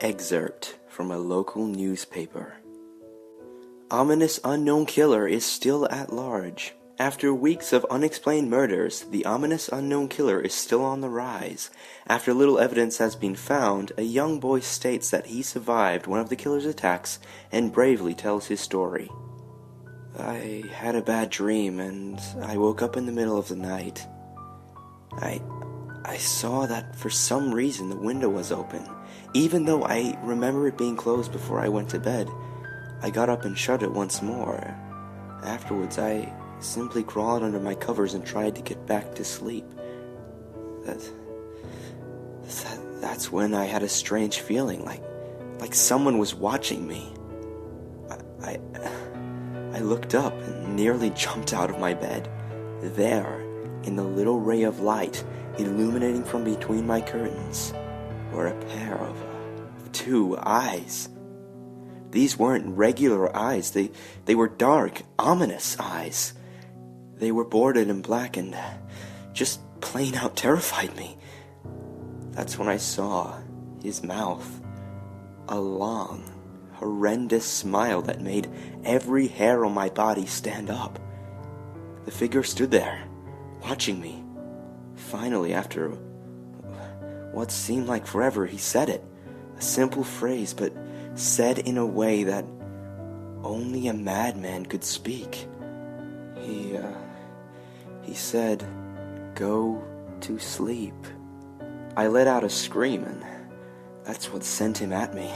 Excerpt from a local newspaper. Ominous unknown killer is still at large. After weeks of unexplained murders, the ominous unknown killer is still on the rise. After little evidence has been found, a young boy states that he survived one of the killer's attacks and bravely tells his story. I had a bad dream and I woke up in the middle of the night. I saw that for some reason the window was open. Even though I remember it being closed before I went to bed, I got up and shut it once more. Afterwards, I simply crawled under my covers and tried to get back to sleep. That's when I had a strange feeling, like someone was watching me. I looked up and nearly jumped out of my bed. There, in the little ray of light illuminating from between my curtains, were a pair of two eyes. These weren't regular eyes. They were dark, ominous eyes. They were bordered in black and just plain out terrified me. That's when I saw his mouth. A long, horrendous smile that made every hair on my body stand up. The figure stood there, watching me. Finally, after what seemed like forever, he said it. A simple phrase, but said in a way that only a madman could speak. He said, "Go to sleep." I let out a scream, and that's what sent him at me.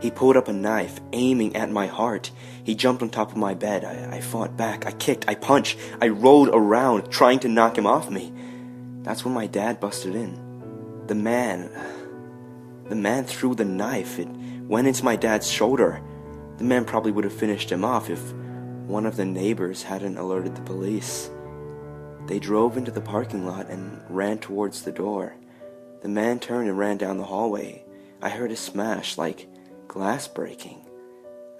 He pulled up a knife, aiming at my heart. He jumped on top of my bed. I fought back. I kicked. I punched. I rolled around, trying to knock him off me. That's when my dad busted in. The man threw the knife. It went into my dad's shoulder. The man probably would have finished him off if one of the neighbors hadn't alerted the police. They drove into the parking lot and ran towards the door. The man turned and ran down the hallway. I heard a smash, like glass breaking.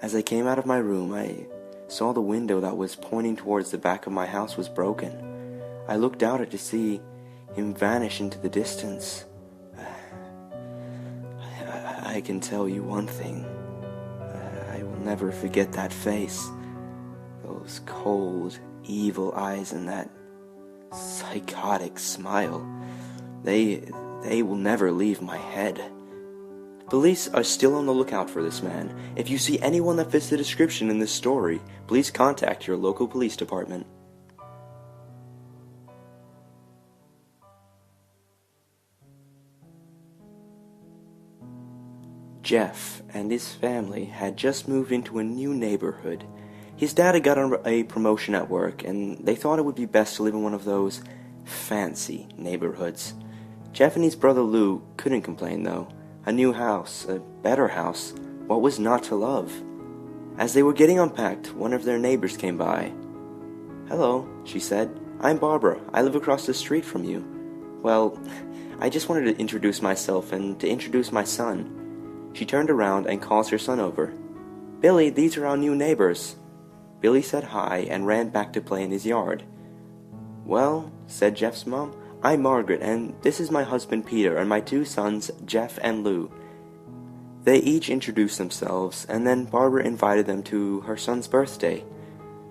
As I came out of my room, I saw the window that was pointing towards the back of my house was broken. I looked out to see him vanish into the distance. I can tell you one thing. I will never forget that face. Those cold, evil eyes and that psychotic smile. They will never leave my head. Police are still on the lookout for this man. If you see anyone that fits the description in this story, please contact your local police department. Jeff and his family had just moved into a new neighborhood. His dad had gotten a promotion at work, and they thought it would be best to live in one of those fancy neighborhoods. Jeff and his brother Lou couldn't complain, though. A new house, a better house, what was not to love? As they were getting unpacked, one of their neighbors came by. "Hello," she said. "I'm Barbara. I live across the street from you. Well, I just wanted to introduce myself and to introduce my son." She turned around and calls her son over. "Billy, these are our new neighbors." Billy said hi and ran back to play in his yard. "Well," said Jeff's mom, "I'm Margaret, and this is my husband Peter and my two sons, Jeff and Lou." They each introduced themselves, and then Barbara invited them to her son's birthday.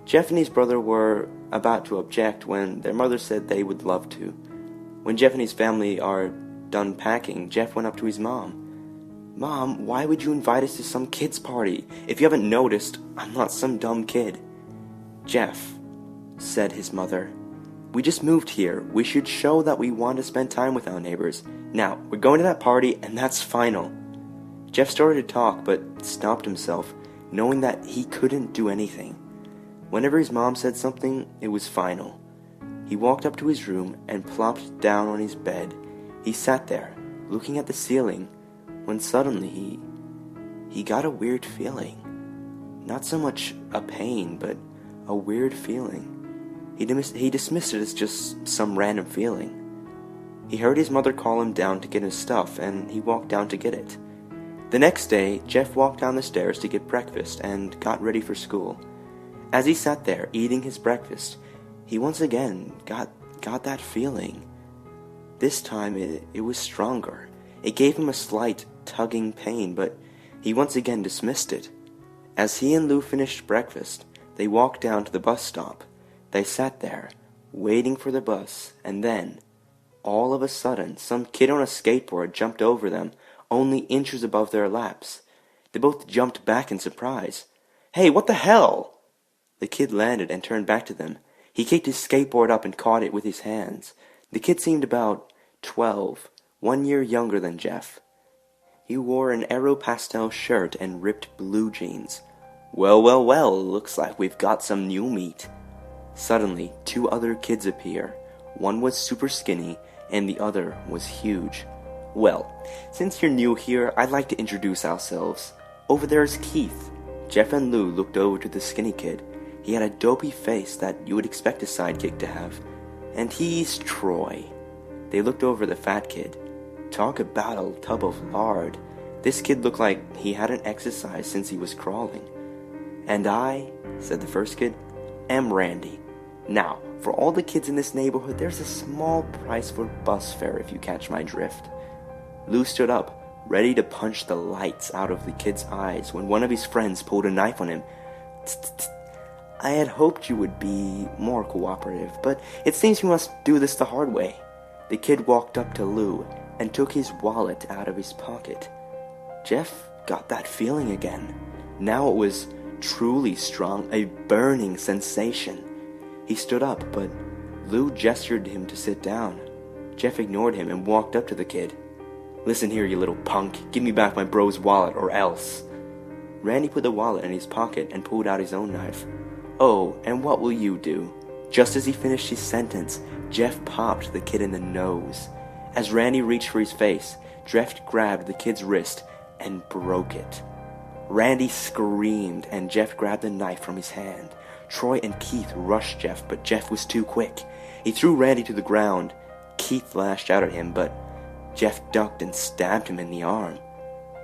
Jeff and his brother were about to object when their mother said they would love to. When Jeff and his family are done packing, Jeff went up to his mom. "Mom, why would you invite us to some kid's party? If you haven't noticed, I'm not some dumb kid." "Jeff," said his mother, "we just moved here. We should show that we want to spend time with our neighbors. Now, we're going to that party, and that's final." Jeff started to talk, but stopped himself, knowing that he couldn't do anything. Whenever his mom said something, it was final. He walked up to his room and plopped down on his bed. He sat there, looking at the ceiling, when suddenly he got a weird feeling. Not so much a pain, but a weird feeling. He dismissed it as just some random feeling. He heard his mother call him down to get his stuff, and he walked down to get it. The next day, Jeff walked down the stairs to get breakfast and got ready for school. As he sat there eating his breakfast, he once again got that feeling. This time it was stronger. It gave him a slight tugging pain, but he once again dismissed it. As he and Lou finished breakfast, they walked down to the bus stop. They sat there, waiting for the bus, and then, all of a sudden, some kid on a skateboard jumped over them, only inches above their laps. They both jumped back in surprise. "Hey, what the hell?" The kid landed and turned back to them. He kicked his skateboard up and caught it with his hands. The kid seemed about 12, 1 year younger than Jeff. He wore an Aeropastel shirt and ripped blue jeans. "Well, well, well, looks like we've got some new meat." Suddenly, 2 other kids appear. One was super skinny, and the other was huge. "Well, since you're new here, I'd like to introduce ourselves. Over there's Keith." Jeff and Lou looked over to the skinny kid. He had a dopey face that you would expect a sidekick to have. "And he's Troy." They looked over the fat kid. Talk about a tub of lard. This kid looked like he hadn't exercised since he was crawling. "And I," said the first kid, "am Randy. Now, for all the kids in this neighborhood, there's a small price for bus fare if you catch my drift." Lou stood up, ready to punch the lights out of the kid's eyes when one of his friends pulled a knife on him. "Tsk-tsk. I had hoped you would be more cooperative, but it seems you must do this the hard way." The kid walked up to Lou and took his wallet out of his pocket. Jeff got that feeling again. Now it was truly strong, a burning sensation. He stood up, but Lou gestured him to sit down. Jeff ignored him and walked up to the kid. "Listen here, you little punk. Give me back my bro's wallet or else." Randy put the wallet in his pocket and pulled out his own knife. "Oh, and what will you do?" Just as he finished his sentence, Jeff popped the kid in the nose. As Randy reached for his face, Jeff grabbed the kid's wrist and broke it. Randy screamed, and Jeff grabbed the knife from his hand. Troy and Keith rushed Jeff, but Jeff was too quick. He threw Randy to the ground. Keith lashed out at him, but Jeff ducked and stabbed him in the arm.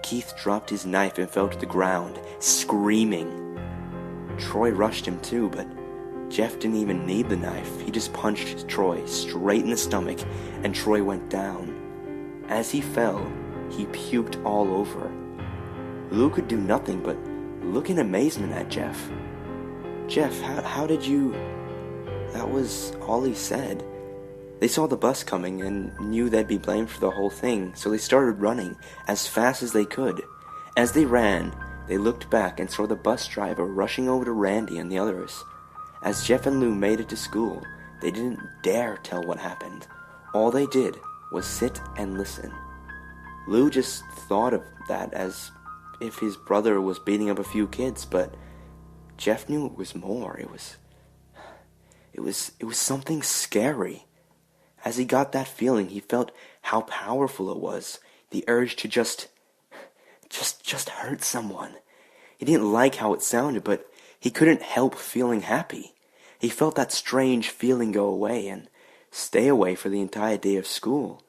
Keith dropped his knife and fell to the ground, screaming. Troy rushed him too, but Jeff didn't even need the knife. He just punched Troy straight in the stomach, and Troy went down. As he fell, he puked all over. Lou could do nothing but look in amazement at Jeff. "Jeff, how did you..." That was all he said. They saw the bus coming and knew they'd be blamed for the whole thing, so they started running as fast as they could. As they ran, they looked back and saw the bus driver rushing over to Randy and the others. As Jeff and Lou made it to school, they didn't dare tell what happened. All they did was sit and listen. Lou just thought of that as if his brother was beating up a few kids, but Jeff knew it was more. It was something scary. As he got that feeling, he felt how powerful it was. The urge to just hurt someone. He didn't like how it sounded, but he couldn't help feeling happy. He felt that strange feeling go away and stay away for the entire day of school.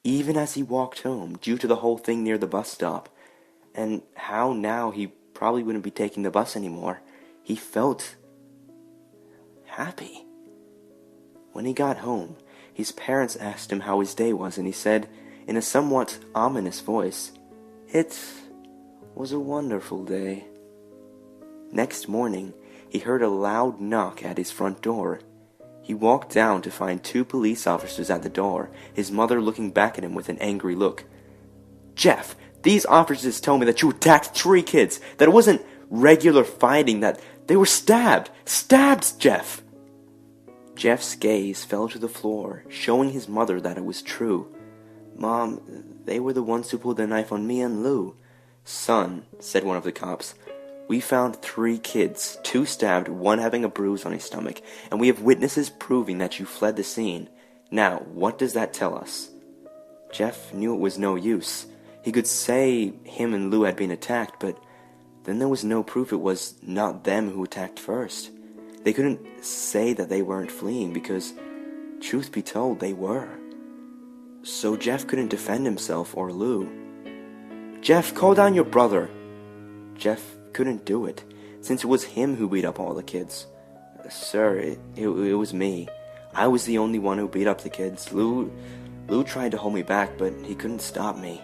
Even as he walked home, due to the whole thing near the bus stop, and how now he probably wouldn't be taking the bus anymore, he felt happy. When he got home, his parents asked him how his day was, and he said, in a somewhat ominous voice, "It was a wonderful day." Next morning, he heard a loud knock at his front door. He walked down to find 2 police officers at the door, his mother looking back at him with an angry look. "Jeff, these officers tell me that you attacked 3 kids, that it wasn't regular fighting, that they were stabbed. Stabbed, Jeff!" Jeff's gaze fell to the floor, showing his mother that it was true. "Mom, they were the ones who pulled the knife on me and Lou." "Son," said one of the cops, "we found 3 kids, 2 stabbed, 1 having a bruise on his stomach, and we have witnesses proving that you fled the scene. Now, what does that tell us?" Jeff knew it was no use. He could say him and Lou had been attacked, but then there was no proof it was not them who attacked first. They couldn't say that they weren't fleeing because, truth be told, they were. So Jeff couldn't defend himself or Lou. "Jeff, call down your brother." Jeff couldn't do it, since it was him who beat up all the kids. "Sir, it was me. I was the only one who beat up the kids. Lou tried to hold me back, but he couldn't stop me."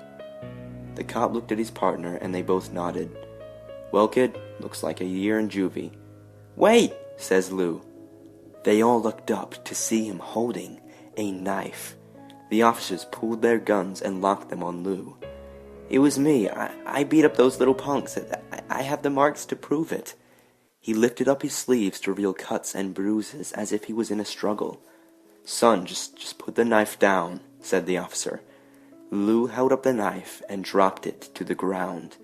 The cop looked at his partner, and they both nodded. "Well, kid, looks like a year in juvie." "Wait," says Lou. They all looked up to see him holding a knife. The officers pulled their guns and locked them on Lou. "It was me. I beat up those little punks. I have the marks to prove it." He lifted up his sleeves to reveal cuts and bruises as if he was in a struggle. "Son, just put the knife down," said the officer. Lou held up the knife and dropped it to the ground.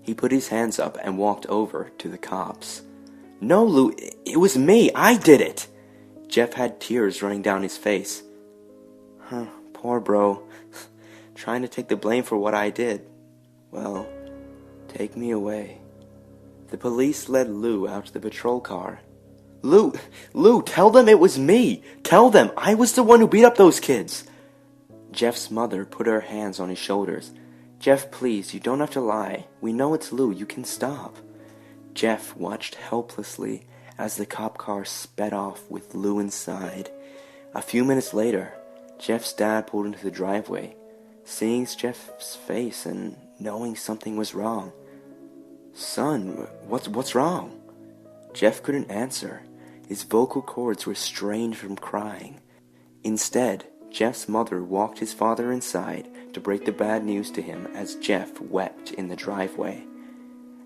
He put his hands up and walked over to the cops. "No, Lou, it was me. I did it." Jeff had tears running down his face. Poor bro. Trying to take the blame for what I did. Well, take me away." The police led Lou out to the patrol car. Lou, tell them it was me. Tell them I was the one who beat up those kids." Jeff's mother put her hands on his shoulders. "Jeff, please, you don't have to lie. We know it's Lou. You can stop." Jeff watched helplessly as the cop car sped off with Lou inside. A few minutes later, Jeff's dad pulled into the driveway. Seeing Jeff's face and knowing something was wrong. "Son, what's wrong?" Jeff couldn't answer. His vocal cords were strained from crying. Instead, Jeff's mother walked his father inside to break the bad news to him as Jeff wept in the driveway.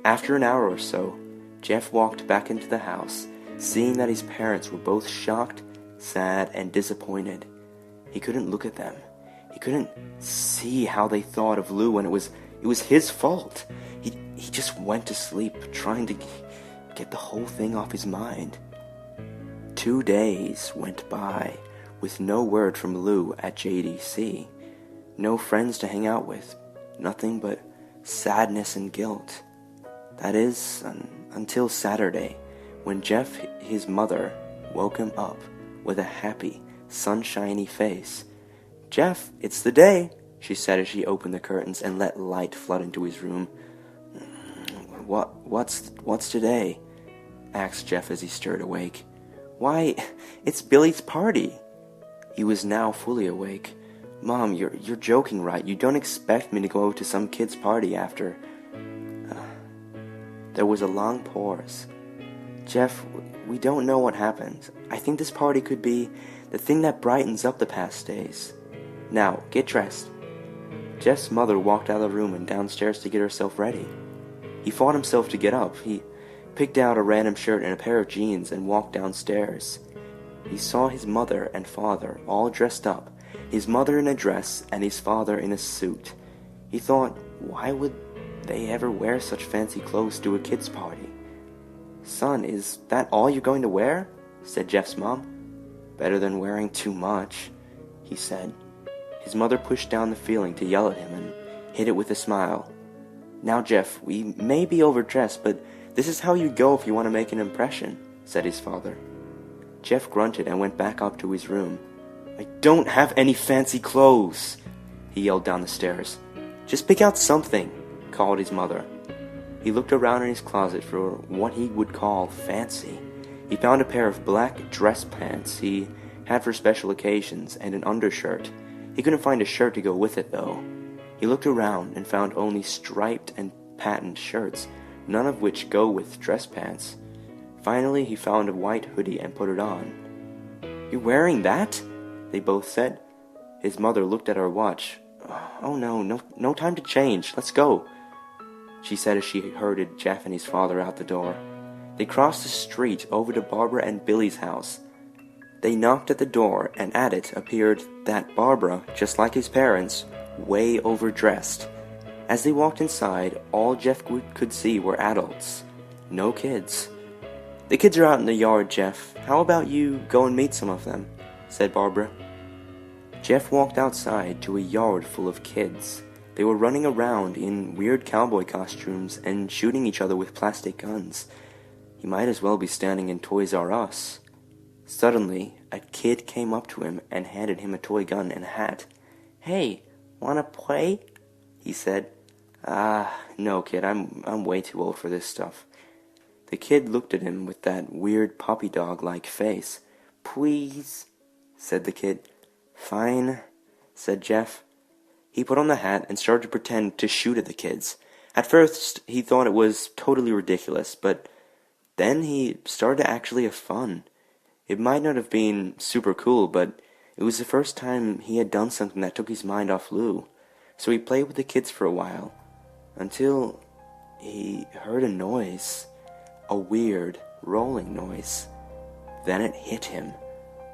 After an hour or so, Jeff walked back into the house, seeing that his parents were both shocked, sad, and disappointed. He couldn't look at them. He couldn't see how they thought of Lou when it was his fault. He just went to sleep, trying to get the whole thing off his mind. 2 days went by with no word from Lou at JDC. No friends to hang out with. Nothing but sadness and guilt. That is, until Saturday, when Jeff, his mother, woke him up with a happy, sunshiny face. "Jeff, it's the day," she said as she opened the curtains and let light flood into his room. What's today?" asked Jeff as he stirred awake. "Why, it's Billy's party." He was now fully awake. "Mom, you're joking, right? You don't expect me to go to some kid's party after..." There was a long pause. "Jeff, we don't know what happened. I think this party could be the thing that brightens up the past days. Now, get dressed." Jeff's mother walked out of the room and downstairs to get herself ready. He fought himself to get up. He picked out a random shirt and a pair of jeans and walked downstairs. He saw his mother and father all dressed up, his mother in a dress and his father in a suit. He thought, why would they ever wear such fancy clothes to a kid's party? "Son, is that all you're going to wear?" said Jeff's mom. "Better than wearing too much," he said. His mother pushed down the feeling to yell at him and hid it with a smile. "Now, Jeff, we may be overdressed, but this is how you go if you want to make an impression," said his father. Jeff grunted and went back up to his room. "I don't have any fancy clothes," he yelled down the stairs. "Just pick out something," called his mother. He looked around in his closet for what he would call fancy. He found a pair of black dress pants he had for special occasions and an undershirt. He couldn't find a shirt to go with it, though. He looked around and found only striped and patterned shirts, none of which go with dress pants. Finally, he found a white hoodie and put it on. "You're wearing that?" they both said. His mother looked at her watch. "Oh no time to change. Let's go," she said as she herded Jeff and his father out the door. They crossed the street over to Barbara and Billy's house. They knocked at the door, and at it appeared that Barbara, just like his parents, way overdressed. As they walked inside, all Jeff could see were adults. No kids. "The kids are out in the yard, Jeff. How about you go and meet some of them?" said Barbara. Jeff walked outside to a yard full of kids. They were running around in weird cowboy costumes and shooting each other with plastic guns. He might as well be standing in Toys R Us. Suddenly, a kid came up to him and handed him a toy gun and a hat. "Hey, wanna play?" he said. No, kid, I'm way too old for this stuff." The kid looked at him with that weird puppy dog-like face. "Please," said the kid. "Fine," said Jeff. He put on the hat and started to pretend to shoot at the kids. At first, he thought it was totally ridiculous, but then he started to actually have fun. It might not have been super cool, but it was the first time he had done something that took his mind off Lou. So he played with the kids for a while, until he heard a noise. A weird, rolling noise. Then it hit him.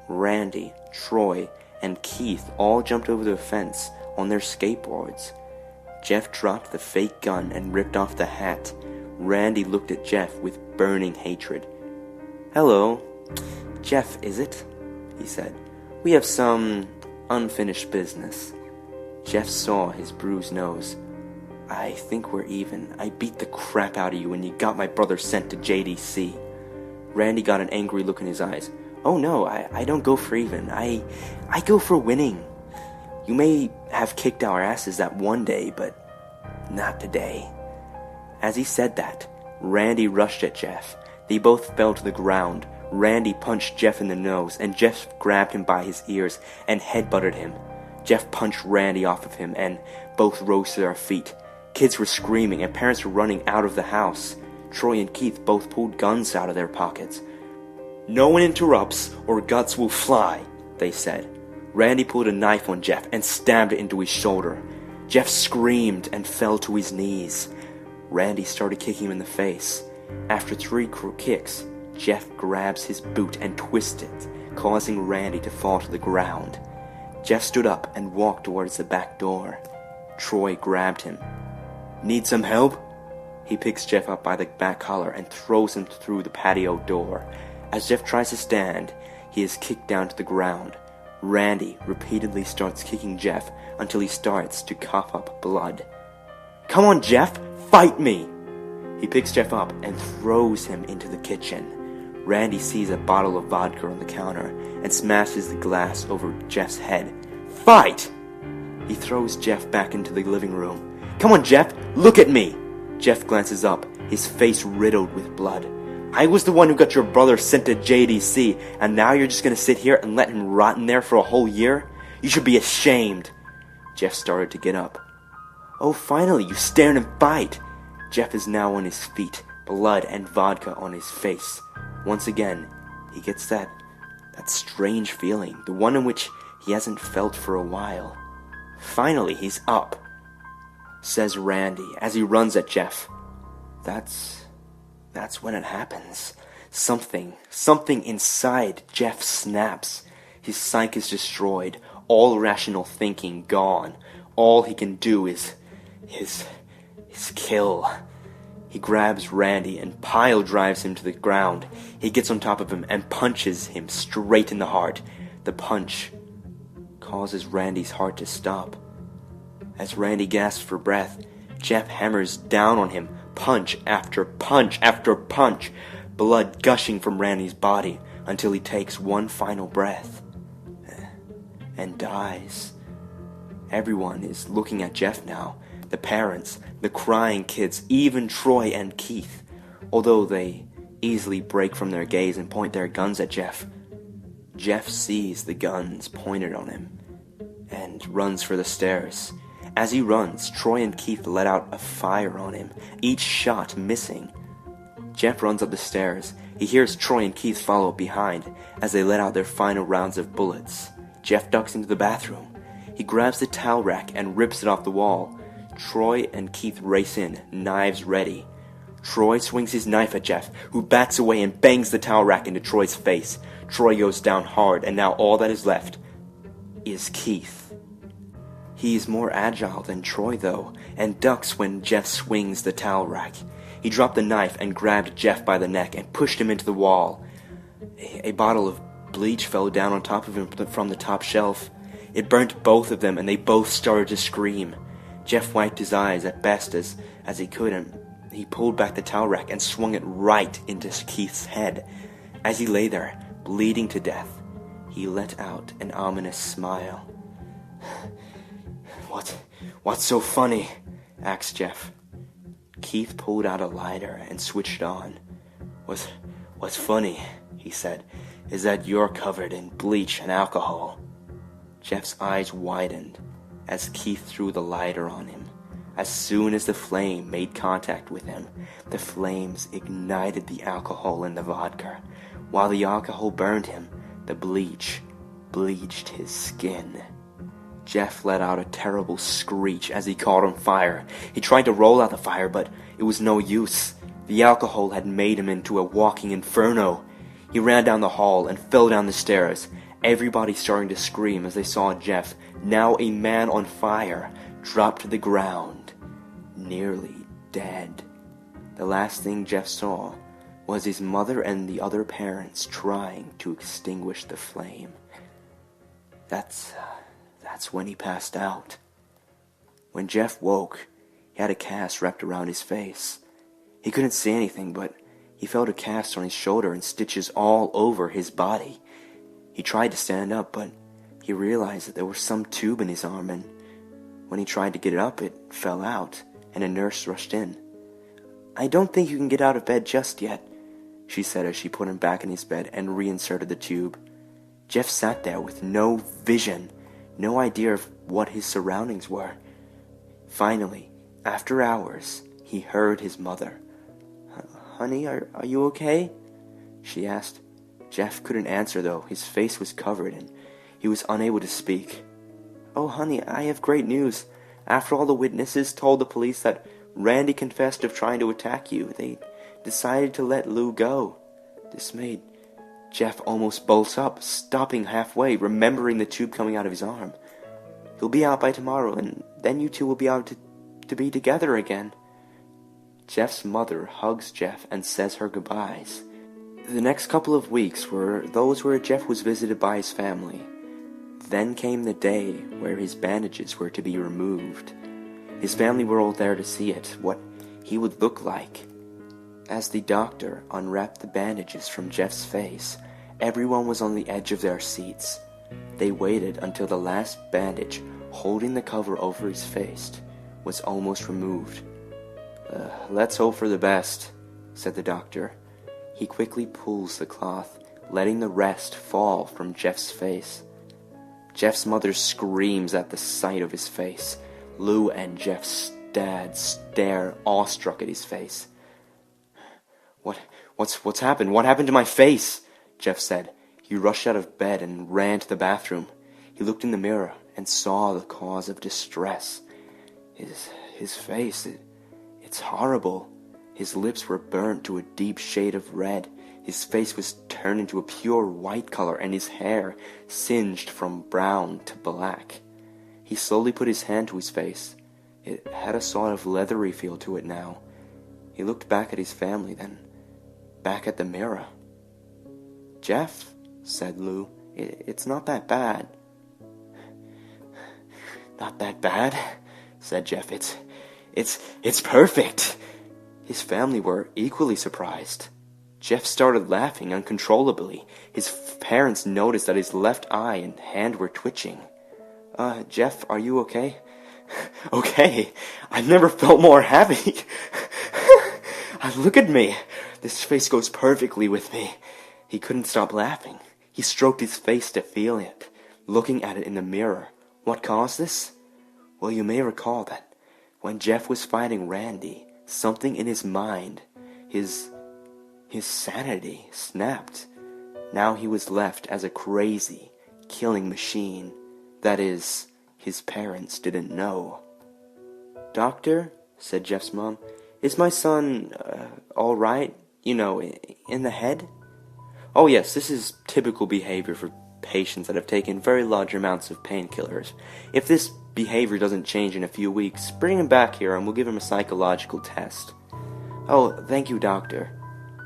Randy, Troy, and Keith all jumped over the fence on their skateboards. Jeff dropped the fake gun and ripped off the hat. Randy looked at Jeff with burning hatred. "Hello. Jeff, is it?" he said. "We have some unfinished business." Jeff saw his bruised nose. "I think we're even. I beat the crap out of you and you got my brother sent to JDC. Randy got an angry look in his eyes. "Oh no, I don't go for even. I go for winning. You may have kicked our asses that one day, but not today." As he said that, Randy rushed at Jeff. They both fell to the ground. Randy punched Jeff in the nose, and Jeff grabbed him by his ears and headbutted him. Jeff punched Randy off of him, and both rose to their feet. Kids were screaming, and parents were running out of the house. Troy and Keith both pulled guns out of their pockets. "No one interrupts, or guts will fly," they said. Randy pulled a knife on Jeff and stabbed it into his shoulder. Jeff screamed and fell to his knees. Randy started kicking him in the face. After 3 kicks, Jeff grabs his boot and twists it, causing Randy to fall to the ground. Jeff stood up and walked towards the back door. Troy grabbed him. "Need some help?" He picks Jeff up by the back collar and throws him through the patio door. As Jeff tries to stand, he is kicked down to the ground. Randy repeatedly starts kicking Jeff until he starts to cough up blood. "Come on, Jeff, fight me!" He picks Jeff up and throws him into the kitchen. Randy sees a bottle of vodka on the counter and smashes the glass over Jeff's head. "Fight!" He throws Jeff back into the living room. "Come on, Jeff, look at me!" Jeff glances up, his face riddled with blood. "I was the one who got your brother sent to JDC, and now you're just gonna sit here and let him rot in there for a whole year? You should be ashamed." Jeff started to get up. "Oh, finally, you stand and fight!" Jeff is now on his feet, blood and vodka on his face. Once again, he gets that strange feeling, the one in which he hasn't felt for a while. Finally, he's up, says Randy as he runs at Jeff. That's when it happens. Something inside Jeff snaps. His psyche is destroyed, all rational thinking gone. All he can do is kill. He grabs Randy and pile drives him to the ground. He gets on top of him and punches him straight in the heart. The punch causes Randy's heart to stop. As Randy gasps for breath, Jeff hammers down on him, punch after punch after punch, blood gushing from Randy's body until he takes one final breath and dies. Everyone is looking at Jeff now. The parents, the crying kids, even Troy and Keith, although they easily break from their gaze and point their guns at Jeff. Jeff sees the guns pointed on him and runs for the stairs. As he runs, Troy and Keith let out a fire on him, each shot missing. Jeff runs up the stairs. He hears Troy and Keith follow behind as they let out their final rounds of bullets. Jeff ducks into the bathroom. He grabs the towel rack and rips it off the wall. Troy and Keith race in, knives ready. Troy swings his knife at Jeff, who backs away and bangs the towel rack into Troy's face. Troy goes down hard, and now all that is left is Keith. He is more agile than Troy, though, and ducks when Jeff swings the towel rack. He dropped the knife and grabbed Jeff by the neck and pushed him into the wall. A bottle of bleach fell down on top of him from the top shelf. It burnt both of them, and they both started to scream. Jeff wiped his eyes at best as he could, and he pulled back the towel rack and swung it right into Keith's head. As he lay there, bleeding to death, he let out an ominous smile. What's so funny?" asked Jeff. Keith pulled out a lighter and switched on. What's funny," he said, "is that you're covered in bleach and alcohol." Jeff's eyes widened as Keith threw the lighter on him. As soon as the flame made contact with him, the flames ignited the alcohol in the vodka. While the alcohol burned him, the bleach bleached his skin. Jeff let out a terrible screech as he caught on fire. He tried to roll out the fire, but it was no use. The alcohol had made him into a walking inferno. He ran down the hall and fell down the stairs, everybody starting to scream as they saw Jeff, now a man on fire, drop to the ground, nearly dead. The last thing Jeff saw was his mother and the other parents trying to extinguish the flame. That's when he passed out. When Jeff woke, he had a cast wrapped around his face. He couldn't see anything, but he felt a cast on his shoulder and stitches all over his body. He tried to stand up, but he realized that there was some tube in his arm, and when he tried to get it up, it fell out, and a nurse rushed in. "I don't think you can get out of bed just yet," she said as she put him back in his bed and reinserted the tube. Jeff sat there with no vision, no idea of what his surroundings were. Finally, after hours, he heard his mother. "Honey, are you okay?" she asked. Jeff couldn't answer, though. His face was covered, and he was unable to speak. "Oh, honey, I have great news. After all the witnesses told the police that Randy confessed of trying to attack you, they decided to let Lou go." This made Jeff almost bolt up, stopping halfway, remembering the tube coming out of his arm. "He'll be out by tomorrow, and then you two will be able to be together again." Jeff's mother hugs Jeff and says her goodbyes. The next couple of weeks were those where Jeff was visited by his family. Then came the day where his bandages were to be removed. His family were all there to see it, what he would look like. As the doctor unwrapped the bandages from Jeff's face, everyone was on the edge of their seats. They waited until the last bandage, holding the cover over his face, was almost removed. "Let's hope for the best," said the doctor. He quickly pulls the cloth, letting the rest fall from Jeff's face. Jeff's mother screams at the sight of his face. Lou and Jeff's dad stare awestruck at his face. What's happened? What happened to my face?" Jeff said. He rushed out of bed and ran to the bathroom. He looked in the mirror and saw the cause of distress. His face, it's horrible. His lips were burnt to a deep shade of red. His face was turned into a pure white color, and his hair singed from brown to black. He slowly put his hand to his face. It had a sort of leathery feel to it now. He looked back at his family, then back at the mirror. "Jeff," said Lou, "it's not that bad." "Not that bad?" said Jeff. It's perfect." His family were equally surprised. Jeff started laughing uncontrollably. His parents noticed that his left eye and hand were twitching. Jeff, are you okay?" "Okay? I've never felt more happy." "Look at me. This face goes perfectly with me." He couldn't stop laughing. He stroked his face to feel it, looking at it in the mirror. What caused this? Well, you may recall that when Jeff was fighting Randy, something in his mind, his sanity, snapped. Now he was left as a crazy, killing machine. That is, his parents didn't know. "Doctor," said Jeff's mom, "is my son, all right? You know, in the head?" "Oh yes, this is typical behavior for patients that have taken very large amounts of painkillers. If this behavior doesn't change in a few weeks, bring him back here and we'll give him a psychological test." "Oh, thank you, doctor."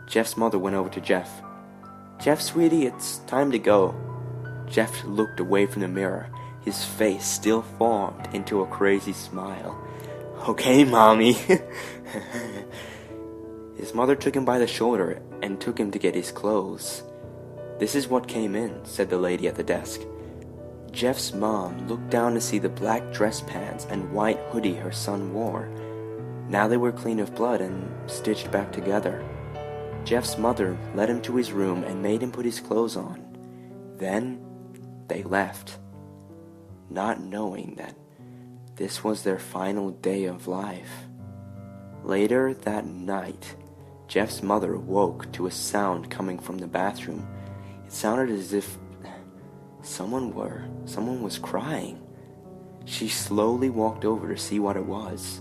Jeff's mother went over to Jeff. "Jeff, sweetie, it's time to go." Jeff looked away from the mirror. His face still formed into a crazy smile. "Okay, Mommy." His mother took him by the shoulder and took him to get his clothes. "This is what came in," said the lady at the desk. Jeff's mom looked down to see the black dress pants and white hoodie her son wore. Now they were clean of blood and stitched back together. Jeff's mother led him to his room and made him put his clothes on. Then they left, not knowing that This was their final day of life. Later that night, Jeff's mother woke to a sound coming from the bathroom. It sounded as if someone was crying. She slowly walked over to see what it was.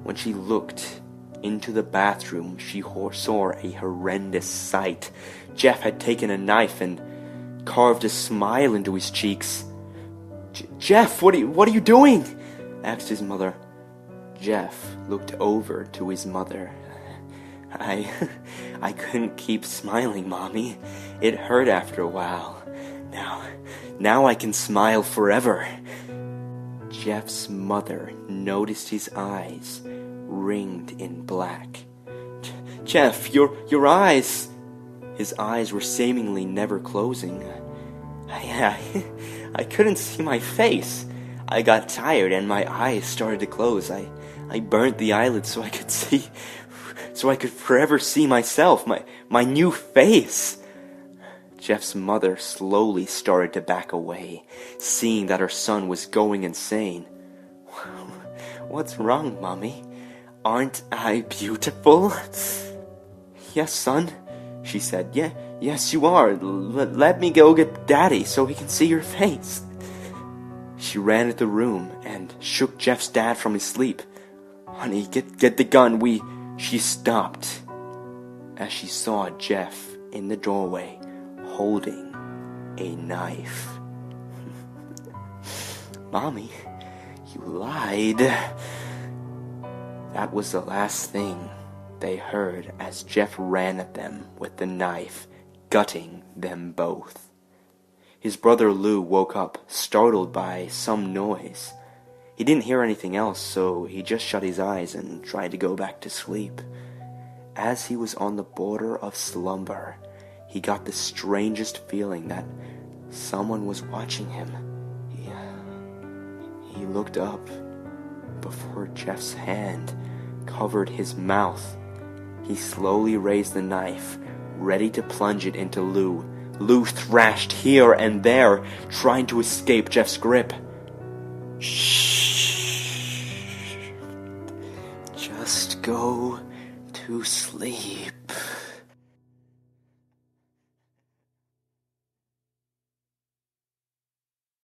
When she looked into the bathroom, she saw a horrendous sight. Jeff had taken a knife and carved a smile into his cheeks. Jeff, what are you doing? Asked his mother. Jeff looked over to his mother. I couldn't keep smiling, Mommy. It hurt after a while. Now I can smile forever. Jeff's mother noticed his eyes ringed in black. Jeff, your eyes! His eyes were seemingly never closing. I couldn't see my face. I got tired and my eyes started to close. I burnt the eyelids so I could forever see myself, my new face. Jeff's mother slowly started to back away, seeing that her son was going insane. What's wrong, Mommy? Aren't I beautiful? Yes, son, she said. Yes, you are. Let me go get Daddy so he can see your face. She ran into the room and shook Jeff's dad from his sleep. Honey, get the gun. She stopped as she saw Jeff in the doorway holding a knife. Mommy, you lied. That was the last thing they heard as Jeff ran at them with the knife, gutting them both. His brother Lou woke up, startled by some noise. He didn't hear anything else, so he just shut his eyes and tried to go back to sleep. As he was on the border of slumber, he got the strangest feeling that someone was watching him. He looked up before Jeff's hand covered his mouth. He slowly raised the knife, ready to plunge it into Lou. Lou thrashed here and there, trying to escape Jeff's grip. Shh. Just go to sleep.